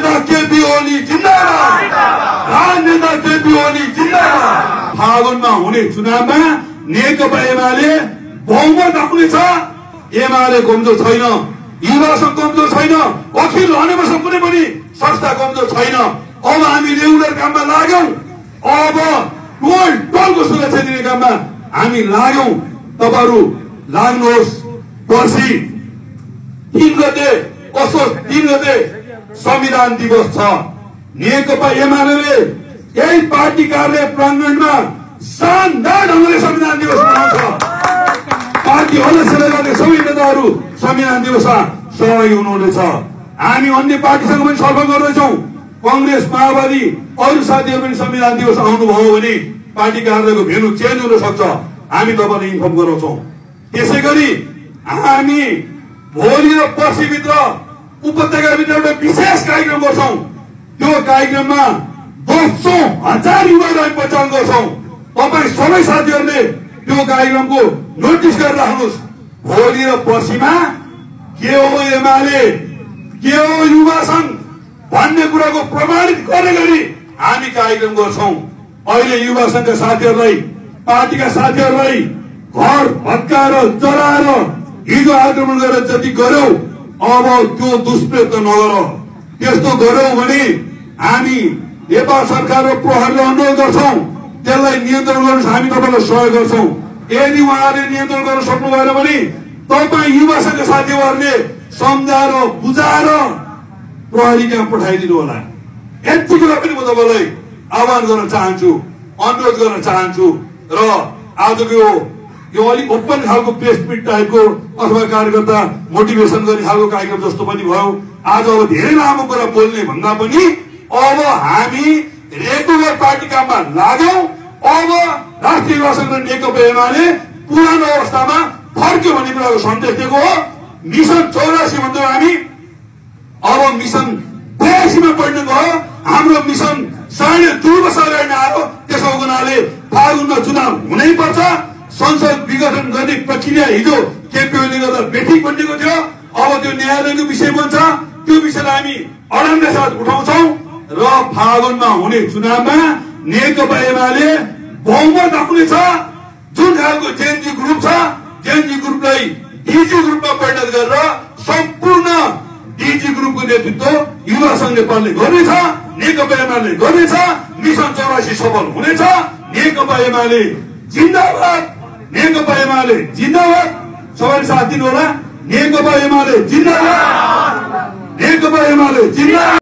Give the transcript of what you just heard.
राजनेता केपी ओली जिन्दाबाद, राजनेता केपी ओली जिन्दाबाद। फागुनमा हुने चुनावमा नेकपा एमाले बहुमत आउनेछ। एमाले कमजोर छैन, युवा संघ कमजोर छैन, अखिल रहनेमा कुनै पनि संस्था कमजोर छैन। अब हामी रेगुलर काममा लाग्यौं। अब टोलको सुरक्षा दिने काममा हामी लाग्यौं। तपाईहरु लाग्नुहोस्। पर्सि 3 गते, असोज 3 गते संविधान दिवस छ। नेकपा एमाले यही पार्टी कार्यालय प्राङ्गणमा शानदार ढंगले संविधान दिवस मनाउँछ। पार्टी अध्यक्षले गर्ने सबै नेताहरू संविधान दिवसमा सहभागी हुनुहुनेछ। हामी अन्य पार्टीसँग पनि छलफल गर्दैछौं। कांग्रेस, माओवादी, अरू साथीहरू पनि संविधान दिवस आउनुभयो भने पार्टी कार्यालयको भेन्यू चेन्ज हुन सक्छ। हामी तपाईलाई इन्फर्म गराउँछौं। त्यसैगरी हामी भोलि र पर्सिभित्र उपत्यकाभित्र एउटा विशेष कार्यक्रम गर्छौं। त्यो कार्यक्रममा 200,000 युवाहरू हामी पहिचान गर्छौं। तपाई सबै साथीहरूले त्यो कार्यक्रमको नोटिस गरेर राख्नुहोस्। भोलि र पर्सिमा के हो एमाले, के हो युवा संघ भन्ने कुराको प्रमाणित गर्ने गरी हामी कार्यक्रम गर्छौं। अहिले युवा संघका साथीहरूलाई, पार्टीका साथीहरूलाई घर भत्काएर जलाएर हिजो आक्रमण गरेर जति गर्यौ, अब त्यो दुष्प्रयोग नगर। त्यस्तो गर्यौ भने हामी नेपाल सरकार र प्रहरीले अनुरोध गर्छौं त्यसलाई नियन्त्रण गर्नुहोस्। हामी तपाईलाई सहयोग गर्छौं। यदि उहाँले नियन्त्रण गर्न सक्नु भएन भने तपाई युवा संघका साथीहरूले सम्झाएर बुझाएर प्रहरी कहाँ पठाइदिनु होला। यति कुरा पनि म तपाईलाई आह्वान गर्न चाहन्छु, अनुरोध गर्न चाहन्छु। र आजको यो अलिक ओपन खालको प्रेस मिट टाइपको अथवा कार्यकर्ता मोटिभेसन गर्ने खालको कार्यक्रम जस्तो पनि भयो। आज अब धेरै लामो कुरा बोल्ने भन्दा पनि अब हामी रेगुलर पार्टी काममा लाग्यौं। अब राष्ट्रिय युवा संघ र नेकपा एमाले पुरानो अवस्थामा फर्क्यो भन्ने कुराको सन्देश दिएको हो। मिशन 84 भन्दा हामी अब मिशन 82 मा बढ्नु भयो। हाम्रो मिशन 2.5 वर्ष अगाडि आयो। त्यसो हुनाले फागुनमा चुनाव हुनै पर्छ। संसद विघटन गर्ने प्रक्रिया हिजो केपी ओलीले गर्दा बेठिक बनिएको थियो। अब त्यो न्यायालयको विषय बन्छ। त्यो विषयलाई हामी अडम्बरका साथ उठाउँछौं र फागुनमा हुने चुनावमा नेकपा एमाले बहुमत आउनेछ। जुन खालको जेएनजी ग्रुप छ, जेएनजी ग्रुपलाई डीजी ग्रुपमा परिणत गरेर सम्पूर्ण डीजी ग्रुपको नेतृत्व युवा संघ नेपालले गर्नेछ, नेकपा एमाले गर्नेछ। मिशन 84 सफल हुनेछ। नेकपा एमाले जिन्दाबाद, नेकपा एमाले जिन्दाबाद। सबैले साथ दिनु होला। नेकपा एमाले जिन्दाबाद, नेकपा एमाले जिन्दाबाद।